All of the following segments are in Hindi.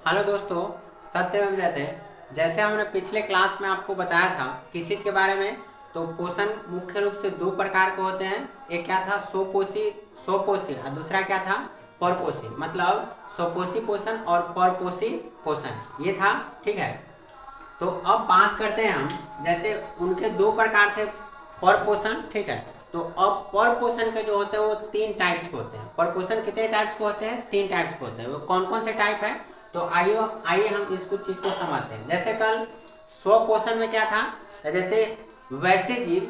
हेलो दोस्तों, सत्यम जयते। जैसे हमने पिछले क्लास में आपको बताया था किस चीज़ के बारे में, तो पोषण मुख्य रूप से दो प्रकार के होते हैं। एक क्या था, स्वपोषी और दूसरा क्या था, परपोषी। मतलब स्वपोषी पोषण और परपोषी पोषण ये था। ठीक है, तो अब बात करते हैं हम, जैसे उनके दो प्रकार थे पर पोषण। ठीक है, तो अब पर पोषण के जो होते हैं वो तीन टाइप्स के होते हैं। पर पोषण कितने टाइप्स के होते हैं? तीन टाइप्स के होते हैं। वो कौन कौन से टाइप है? तो आइए आइए हम इस कुछ चीज़ को समझते हैं। जैसे कल स्व पोषण में क्या था, जैसे वैसे जीव,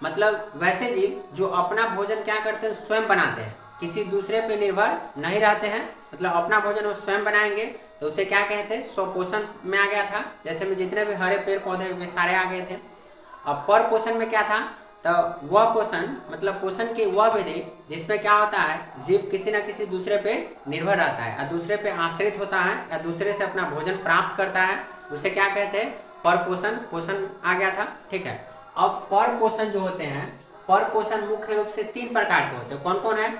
मतलब वैसे जीव जो अपना भोजन क्या करते हैं, स्वयं बनाते हैं, किसी दूसरे पे निर्भर नहीं रहते हैं, मतलब अपना भोजन वो स्वयं बनाएंगे, तो उसे क्या कहते हैं, स्वपोषण में आ गया था। जैसे में जितने भी हरे पेड़ पौधे वे सारे आ गए थे। अब पर पोषण में क्या था, तो वह पोषण मतलब पोषण की वह विधि जिसमें क्या होता है, जीव किसी न किसी दूसरे पे निर्भर रहता है या दूसरे पे आश्रित होता है या दूसरे से अपना भोजन प्राप्त करता है, उसे क्या कहते हैं, पर पोषण पोषण आ गया था। ठीक है, अब पर पोषण जो होते हैं, पर पोषण मुख्य रूप से तीन प्रकार के होते हैं। कौन कौन है?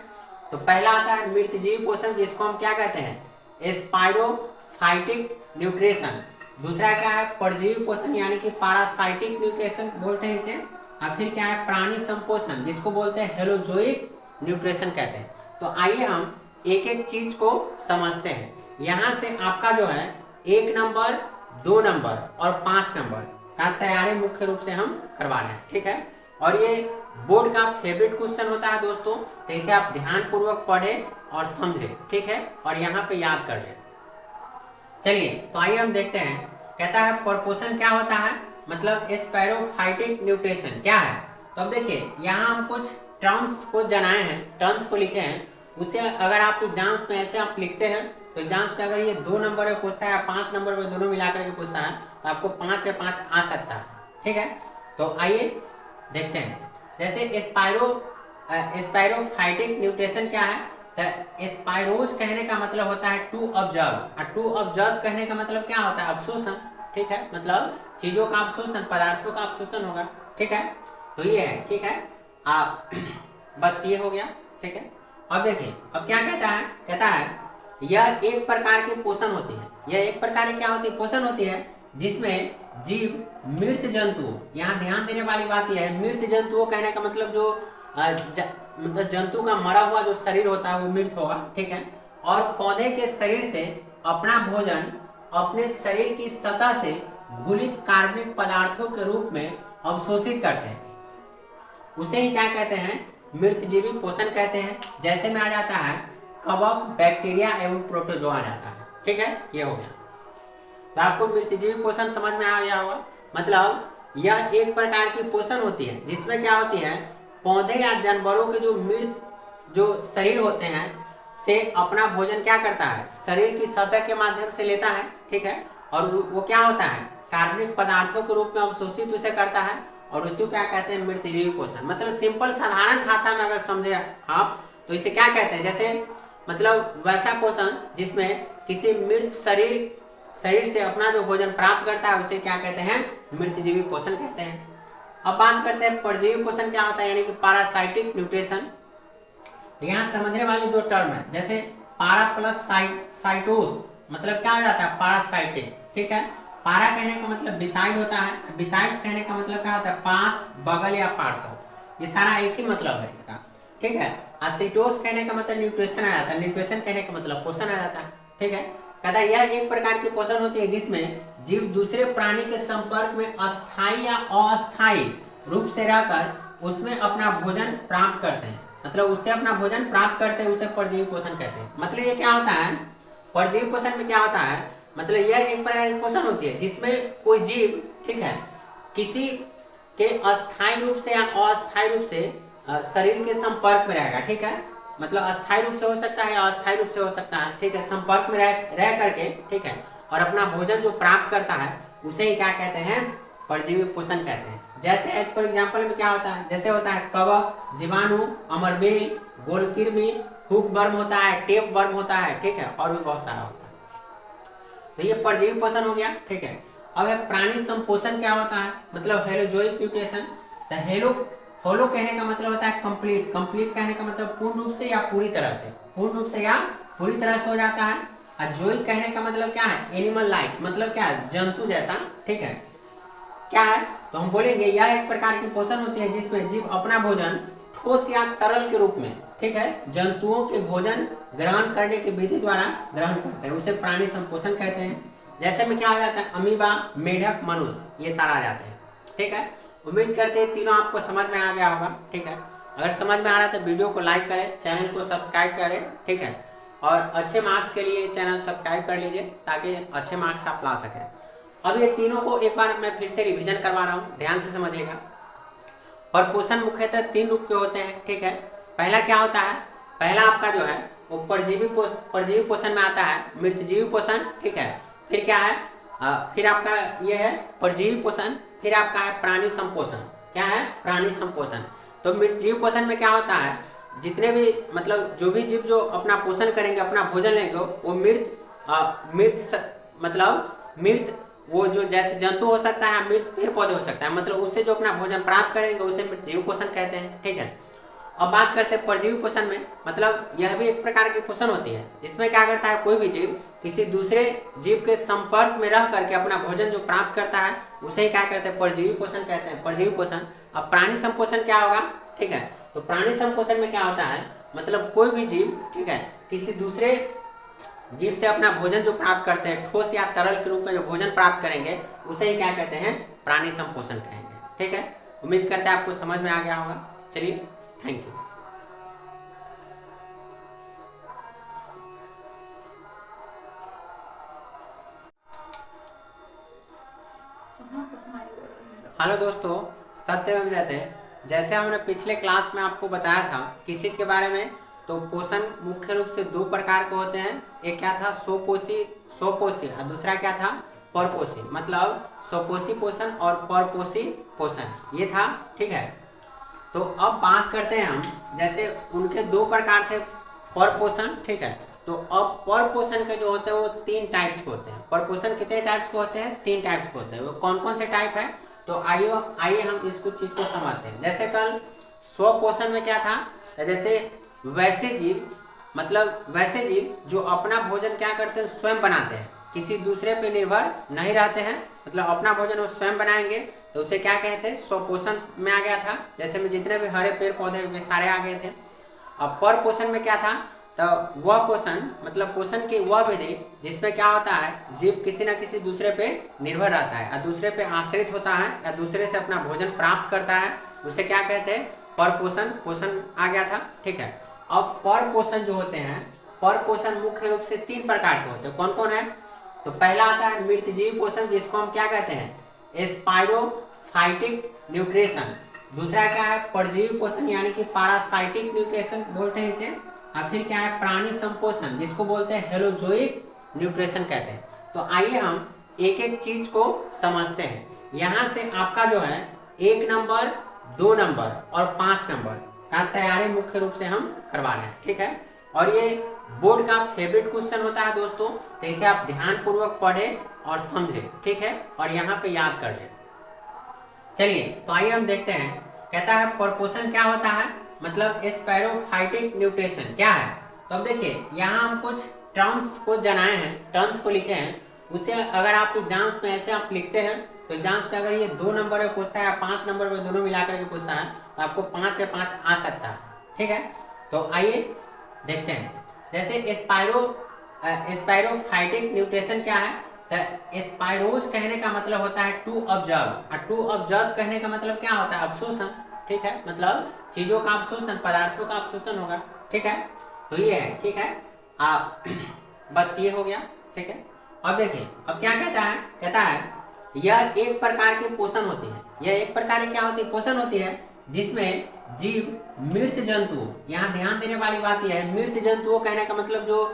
तो पहला आता है मृतजीवी पोषण, जिसको हम क्या कहते हैं, स्पाइरोफाइटिक न्यूट्रिशन। दूसरा क्या है, परजीवी पोषण यानी कि पैरासाइटिक न्यूट्रिशन बोलते हैं इसे। और फिर क्या है, प्राणी संपोषण, जिसको बोलते हैं हेलोजोइक न्यूट्रिशन कहते हैं। तो आइए हम एक एक चीज को समझते हैं। यहाँ से आपका जो है 1 नंबर, 2 नंबर और 5 नंबर का तैयारी मुख्य रूप से हम करवा रहे हैं। ठीक है, और ये बोर्ड का फेवरेट क्वेश्चन होता है दोस्तों, तो इसे आप ध्यान पूर्वक पढ़ें और समझें। ठीक है, और यहाँ पे याद कर लें। चलिए तो आइए हम देखते हैं। कहता है परपोषण क्या होता है, मतलब स्पैरोफाइटिक न्यूट्रिशन क्या है। तो अब देखिए यहाँ हम कुछ टर्म्स को जनाए हैं, टर्म्स को लिखे हैं। उसे अगर आप एग्जाम्स में ऐसे आप लिखते हैं, तो एग्जाम्स में अगर ये 2 नंबर में पूछता है या 5 नंबर में, दोनों मिलाकर के पूछता है, तो आपको 5 से 5 आ सकता है। ठीक है, तो आइए देखते हैं। जैसे स्पाइरोफाइटिक न्यूट्रिशन क्या है, स्पाइरोज कहने का मतलब होता है टू ऑब्जर्व, और टू ऑब्जर्व कहने का मतलब क्या होता है, अवशोषण। ठीक है, मतलब चीजों का अवशोषण, पदार्थों का अवशोषण होगा। ठीक है, तो ये है। ठीक है, आप बस ये हो गया। ठीक है, अब देखिए अब क्या कहता है यह एक प्रकार की पोषण होती है। यह एक प्रकार की क्या होती है, पोषण होती है, जिसमें जीव मृत जंतु, यहाँ ध्यान देने वाली बात यह है, मृत जंतुओं कहने का मतलब जो मतलब जंतु का मरा हुआ जो शरीर होता है वो मृत होगा। ठीक है, और पौधे के शरीर से अपना भोजन अपने शरीर की सतह से घुलित कार्बनिक पदार्थों के रूप में अवशोषित करते हैं, उसे ही क्या कहते हैं, मृतजीवी पोषण कहते हैं। जैसे में आ जाता है कवक, बैक्टीरिया एवं प्रोटोजोआ आ जाता है। ठीक है, ये हो गया। तो आपको मृतजीवी पोषण समझ में आ गया होगा। मतलब यह एक प्रकार की पोषण होती है, जिसमें क्या होती है, पौधे या जानवरों के जो मृत जो शरीर होते हैं से अपना भोजन क्या करता है, शरीर की सतह के माध्यम से लेता है। ठीक है, और वो क्या होता है, कार्बनिक पदार्थों के रूप में अवशोषित उसे करता है, और उसी को क्या कहते हैं, मृतजीवी पोषण। मतलब सिंपल साधारण भाषा में अगर समझे आप, तो इसे क्या कहते हैं, जैसे मतलब वैसा पोषण जिसमें किसी मृत शरीर से अपना जो भोजन प्राप्त करता है, उसे क्या कहते हैं, मृतजीवी पोषण कहते हैं। अब बात करते हैं परजीवी पोषण क्या होता है, यानी कि पैरासाइटिक न्यूट्रिशन। यहाँ समझने वाली दो टर्म है, जैसे पारा प्लस साइटोस, मतलब क्या हो जाता है, पैरासाइटिक। ठीक है, पारा कहने का मतलब बिसाइड होता है, बिसाइड्स कहने का मतलब क्या होता है, पास, बगल या पार्श्व, ये सारा एक ही मतलब है इसका। ठीक है, और साइटोस कहने का मतलब न्यूट्रिशन आ जाता है, न्यूट्रिशन कहने का मतलब पोषण आ जाता है। ठीक है, कहता है यह एक प्रकार की पोषण होती है, जिसमें जीव दूसरे प्राणी के संपर्क में अस्थायी या अस्थायी रूप से रहकर उसमें अपना भोजन प्राप्त करते हैं, मतलब उससे अपना भोजन प्राप्त करते हैं, उसे परजीवी पोषण कहते हैं। मतलब ये क्या होता है, परजीवी पोषण में क्या होता है, मतलब यह एक प्रकार की पोषण होती है, जिसमें कोई जीव, ठीक है, किसी के अस्थायी रूप से या अस्थायी रूप से शरीर के संपर्क में रहेगा। ठीक है, मतलब अस्थायी रूप से हो सकता है या अस्थायी रूप से हो सकता है। ठीक है, संपर्क में रह करके, ठीक है, और अपना भोजन जो प्राप्त करता है, उसे ही क्या कहते हैं, परजीवी पोषण कहते हैं। जैसे एज फॉर एग्जाम्पल में क्या होता है, जैसे होता है कवक, जीवाणु, अमरबेल, गोलकृमि, हुक वर्म होता है, टेप वर्म होता है। ठीक है, और भी बहुत सारा होता है। तो ये परजीवी पोषण हो गया। ठीक है, अब है प्राणी संपोषण क्या होता है, मतलब हेलोजोइक न्यूट्रिशन। तो होलो कहने का मतलब होता है कंप्लीट, कंप्लीट कहने का मतलब पूर्ण रूप से या पूरी तरह से, पूर्ण रूप से या पूरी तरह से हो जाता है। अजोइक कहने का मतलब क्या है, एनिमल लाइक, मतलब क्या है, जंतु जैसा, ठीक है। क्या है, तो हम बोलेंगे यह एक प्रकार की पोषण होती है जिसमें जीव अपना भोजन ठोस या तरल के रूप में, ठीक है, जंतुओं के भोजन ग्रहण करने की विधि द्वारा ग्रहण करते हैं, उसे प्राणी संपोषण कहते हैं। जैसे में क्या हो जाता है, अमीबा, मेढक, मनुष्य, ये सारा आ जाते हैं, ठीक है। उम्मीद करते हैं तीनों आपको समझ में आ गया होगा, ठीक है। अगर समझ में आ रहा है तो वीडियो को लाइक करें, चैनल को सब्सक्राइब करें, ठीक है। और अच्छे मार्क्स के लिए चैनल सब्सक्राइब कर लीजिए ताकि अच्छे मार्क्स आप ला सकें। अब ये तीनों को एक बार मैं फिर से रिवीजन करवा रहा हूँ, ध्यान से समझिएगा। परपोषण मुख्यतः 3 रूप के होते हैं, ठीक है। पहला क्या होता है, पहला आपका जो है वो परजीवी पोषण में आता है, मृतजीवी पोषण, ठीक है। फिर क्या है, फिर आपका ये है परजीवी पोषण, फिर आपका है प्राणी संपोषण। क्या है, प्राणी संपोषण। तो मृतजीवी पोषण में क्या होता है, जितने भी मतलब जो भी जीव जो अपना पोषण करेंगे, अपना भोजन लेंगे, वो मृत वो जो जैसे जंतु हो सकता है, मृत पेड़ पौधे हो सकता है, मतलब उससे जो अपना भोजन प्राप्त करेंगे उसे मृतजीवी पोषण कहते हैं, ठीक है। अब बात करते हैं परजीवी पोषण में, मतलब यह भी एक प्रकार की पोषण होती है जिसमें क्या करता है, कोई भी जीव किसी दूसरे जीव के संपर्क में रह करके अपना भोजन जो प्राप्त करता है उसे ही क्या कहते हैं, परजीवी पोषण कहते हैं, परजीवी पोषण। अब प्राणी संपोषण क्या होगा, ठीक है। तो प्राणी संपोषण में क्या होता है, मतलब कोई भी जीव, ठीक है, किसी दूसरे जीव से अपना भोजन जो प्राप्त करते हैं, ठोस या तरल के रूप में जो भोजन प्राप्त करेंगे उसे ही क्या कहते हैं, प्राणी संपोषण कहेंगे, ठीक है। उम्मीद करते हैं आपको समझ में आ गया होगा। चलिए, थैंक यू। हेलो दोस्तों, सत्यमेव जयते। जैसे हमने पिछले क्लास में आपको बताया था किस चीज़ के बारे में, तो पोषण मुख्य रूप से 2 प्रकार के होते हैं। एक क्या था, स्वपोषी और दूसरा क्या था, परपोषी। मतलब स्वपोषी पोषण और परपोषी पोषण, ये था, ठीक है। तो अब बात करते हैं हम, जैसे उनके 2 प्रकार थे परपोषण, ठीक है। तो अब परपोषण के जो होते हैं वो 3 टाइप्स के होते हैं। परपोषण कितने टाइप्स के होते हैं, 3 टाइप्स के होते हैं। वो कौन कौन से टाइप है, तो आइए हम इस कुछ चीज़ को समझते हैं। जैसे कल स्वपोषण में क्या था, जैसे वैसे जीव, मतलब वैसे जीव जो अपना भोजन क्या करते हैं, स्वयं बनाते हैं, किसी दूसरे पे निर्भर नहीं रहते हैं, मतलब अपना भोजन वो स्वयं बनाएंगे, तो उसे क्या कहते हैं, स्वपोषण में आ गया था। जैसे में जितने भी हरे पेड़ पौधे में सारे आ गए थे। अब परपोषण में क्या था, तो वह पोषण, मतलब पोषण की वह विधि जिसमें क्या होता है, जीव किसी न किसी दूसरे पे निर्भर रहता है या दूसरे पे आश्रित होता है या दूसरे से अपना भोजन प्राप्त करता है, उसे क्या कहते हैं, परपोषण पोषण आ गया था, ठीक है। अब परपोषण जो होते हैं, परपोषण मुख्य रूप से 3 प्रकार के होते हैं। कौन कौन है, तो पहला आता है मृतजीवी पोषण, जिसको हम क्या कहते हैं, स्पाइरोफाइटिक न्यूट्रिशन। दूसरा क्या है, परजीवी पोषण यानी कि पैरासाइटिक न्यूट्रिशन बोलते हैं इसे। और फिर क्या है, प्राणी संपोषण, जिसको बोलते हैं हेलोजोइक न्यूट्रिशन कहते हैं। तो आइए हम एक एक चीज को समझते हैं। यहाँ से आपका जो है 1 नंबर, 2 नंबर और 5 नंबर का तैयारी मुख्य रूप से हम करवा रहे हैं, ठीक है। और ये बोर्ड का फेवरेट क्वेश्चन होता है दोस्तों, तो इसे आप ध्यानपूर्वक पढ़ें और समझें, ठीक है, और यहाँ पे याद कर लें। चलिए, तो आइए हम देखते हैं। कहता है परपोषण क्या होता है, मतलब स्पाइरोफाइटिक न्यूट्रिशन क्या है। तो अब देखिए, यहाँ हम कुछ टर्म्स को जनाए हैं, टर्म्स को लिखे हैं। उसे अगर आप एग्जाम्स में ऐसे आप लिखते हैं, तो एग्जाम्स में अगर ये 2 नंबर में पूछता है या 5 नंबर में, दोनों मिलाकर के पूछता है, तो आपको 5 से 5 आ सकता है, ठीक है। तो आइए देखते हैं। जैसे स्पाइरोफाइटिक न्यूट्रिशन क्या है, स्पाइरोज कहने का मतलब होता है टू ऑब्जर्व, और टू ऑब्जर्व कहने का मतलब क्या होता है, अवशोषण, ठीक है। मतलब चीजों का अवशोषण, पदार्थों का अवशोषण होगा, ठीक है। तो ये है, ठीक है। आप बस ये हो गया, ठीक है। अब देखिए, अब क्या कहता है यह एक प्रकार की पोषण होती है। यह एक प्रकार की क्या होती है, पोषण होती है, जिसमें जीव मृत जंतु, यहाँ ध्यान देने वाली बात यह है, मृत जंतुओं कहने का मतलब जो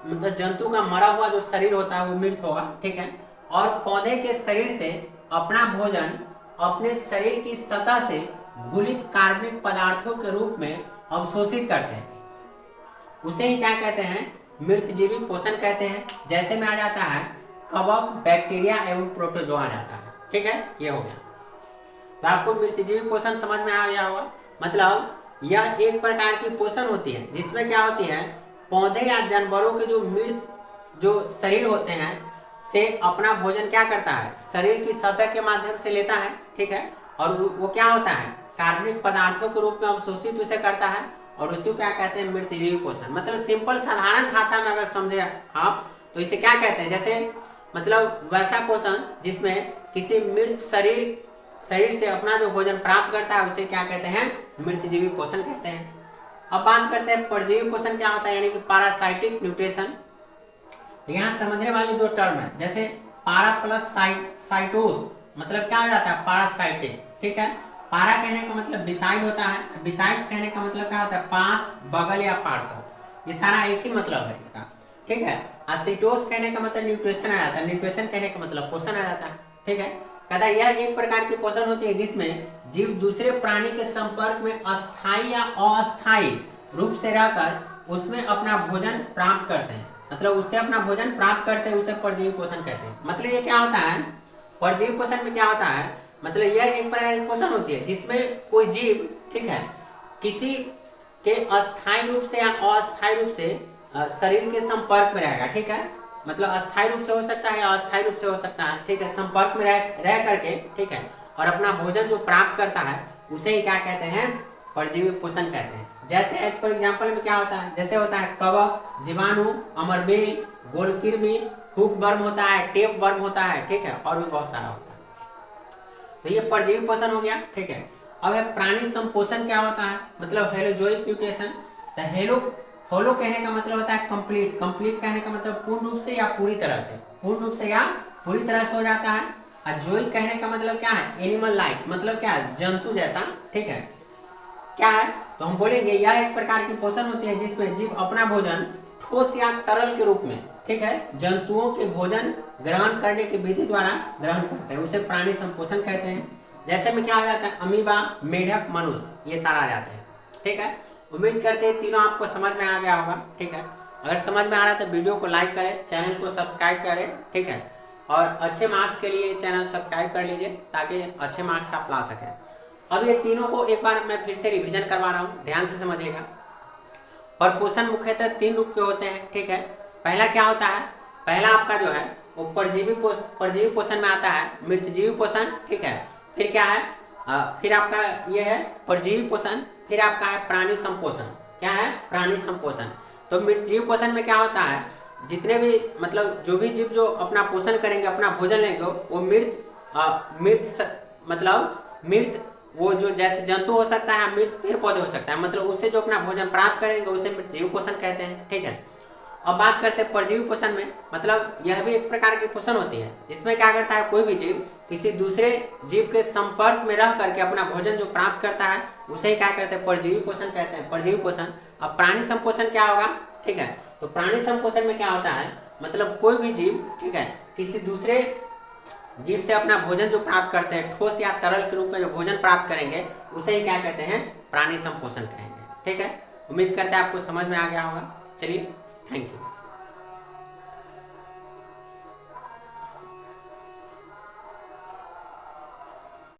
मतलब जंतु का मरा हुआ जो शरीर होता है वो मृत होगा, ठीक है। और पौधे के शरीर से अपना भोजन अपने शरीर की सतह से घुलित कार्बनिक पदार्थों के रूप में अवशोषित करते हैं, उसे ही क्या कहते हैं, मृतजीवी पोषण कहते हैं। जैसे में आ जाता है कवक, बैक्टीरिया एवं प्रोटोजोआ आ जाता है, ठीक है। ये हो गया। तो आपको मृतजीवी पोषण समझ में आ गया होगा। मतलब यह एक प्रकार की पोषण होती है जिसमें क्या होती है, पौधे या जानवरों के जो मृत जो शरीर होते हैं से अपना भोजन क्या करता है, शरीर की सतह के माध्यम से लेता है, ठीक है। और वो क्या होता है, कार्बनिक पदार्थों के रूप में अवशोषित उसे करता है, और उसी को क्या कहते हैं, मृतजीवी पोषण। मतलब सिंपल साधारण भाषा में अगर समझे आप तो इसे क्या कहते हैं, जैसे मतलब वैसा पोषण जिसमें किसी मृत शरीर से अपना जो भोजन प्राप्त करता है उसे क्या कहते हैं, मृतजीवी पोषण कहते हैं। अब बात करते हैं परजीवी पोषण क्या होता है, यानी कि पैरासाइटिक न्यूट्रिशन। यहाँ समझने वाली दो टर्म है, जैसे पारा प्लस साइटोस मतलब क्या हो जाता है, पैरासाइटिक, ठीक है। पारा कहने का मतलब बिसाइड होता है, बिसाइड्स कहने का मतलब क्या होता है, पास, बगल या पार्श्व, ये सारा एक ही मतलब है इसका, ठीक है। असिटोस कहने का मतलब न्यूट्रिशन आ जाता है, न्यूट्रिशन कहने का मतलब पोषण आ जाता है, ठीक है। कहता है यह एक प्रकार की पोषण होती है जिसमें जीव दूसरे प्राणी के संपर्क में अस्थायी या अस्थायी रूप से रहकर उसमें अपना भोजन प्राप्त करते हैं, मतलब उससे अपना भोजन प्राप्त करते हैं, उसे परजीवी पोषण कहते हैं। मतलब ये क्या होता है, परजीवी पोषण में क्या होता है, मतलब यह एक प्रकार की पोषण होती है जिसमें कोई जीव, ठीक है, किसी के अस्थायी रूप से या अस्थायी रूप से शरीर के संपर्क में रहेगा, ठीक है। मतलब अस्थायी रूप से हो सकता है या अस्थायी रूप से हो सकता है, ठीक है, संपर्क में रह करके, ठीक है, और अपना भोजन जो प्राप्त करता है उसे ही क्या कहते हैं, परजीवी पोषण कहते हैं। जैसे एज फॉर एग्जाम्पल में क्या होता है, जैसे होता है कवक, जीवाणु, अमरबेल, गोलकृमि, हुक वर्म होता है, टेप वर्म होता है, ठीक है, और भी बहुत सारा होता है। तो ये परजीवी पोषण हो गया, ठीक है। अब है प्राणी संपोषण क्या होता है, मतलब हेलोजोइक न्यूट्रिशन। तो होलो कहने का मतलब होता है कंप्लीट, कंप्लीट कहने का मतलब पूर्ण रूप से या पूरी तरह से, पूर्ण रूप से या पूरी तरह से हो जाता है। और जोइक कहने का मतलब क्या है, एनिमल लाइक, मतलब क्या है, जंतु जैसा, ठीक है। क्या है, तो हम बोलेंगे यह एक प्रकार की पोषण होती है जिसमें जीव अपना भोजन ठोस या तरल के रूप में, ठीक है, जंतुओं के भोजन ग्रहण करने की विधि द्वारा ग्रहण करते हैं, उसे प्राणी संपोषण कहते हैं। जैसे में क्या आ जाता है, अमीबा, मेढक, मनुष्य, ये सारा आ जाते हैं, ठीक है। उम्मीद करते हैं तीनों आपको समझ में आ गया होगा, ठीक है। अगर समझ में आ रहा है तो वीडियो को लाइक करें, चैनल को सब्सक्राइब करें, ठीक है, और अच्छे मार्क्स के लिए चैनल सब्सक्राइब कर लीजिए ताकि अच्छे मार्क्स आप ला सकें। अब ये तीनों को एक बार मैं फिर से रिवीजन करवा रहा हूँ, ध्यान से समझिएगा। और पोषण मुख्यतः 3 रूप के होते हैं, ठीक है। पहला क्या होता है, पहला आपका जो है वो परजीवी पोषण में आता है, मृतजीवी पोषण, ठीक है। फिर क्या है, फिर आपका ये है परजीवी पोषण, फिर आपका है प्राणी संपोषण। क्या है, प्राणी संपोषण। तो मृतजीवी पोषण में क्या होता है, जितने भी मतलब जो भी जीव जो अपना पोषण करेंगे, अपना भोजन लेंगे, वो मृत वो जो जैसे जंतु हो सकता है, मृत पेड़ पौधे हो सकता है, मतलब उससे जो अपना भोजन प्राप्त करेंगे उसे मृतजीवी पोषण कहते हैं, ठीक है। अब बात करते हैं परजीवी पोषण में, मतलब यह भी एक प्रकार की पोषण होती है जिसमें क्या करता है, कोई भी जीव किसी दूसरे जीव के संपर्क में रह करके अपना भोजन जो प्राप्त करता है उसे ही क्या कहते हैं, परजीवी पोषण कहते हैं, परजीवी पोषण। अब प्राणी संपोषण क्या होगा, ठीक है। तो प्राणी संपोषण में क्या होता है, मतलब कोई भी जीव, ठीक है, किसी दूसरे जीव से अपना भोजन जो प्राप्त करते हैं, ठोस या तरल के रूप में जो भोजन प्राप्त करेंगे उसे ही क्या कहते हैं, प्राणी संपोषण कहेंगे, ठीक है। उम्मीद करते हैं आपको समझ में आ गया होगा। चलिए, थैंक यू।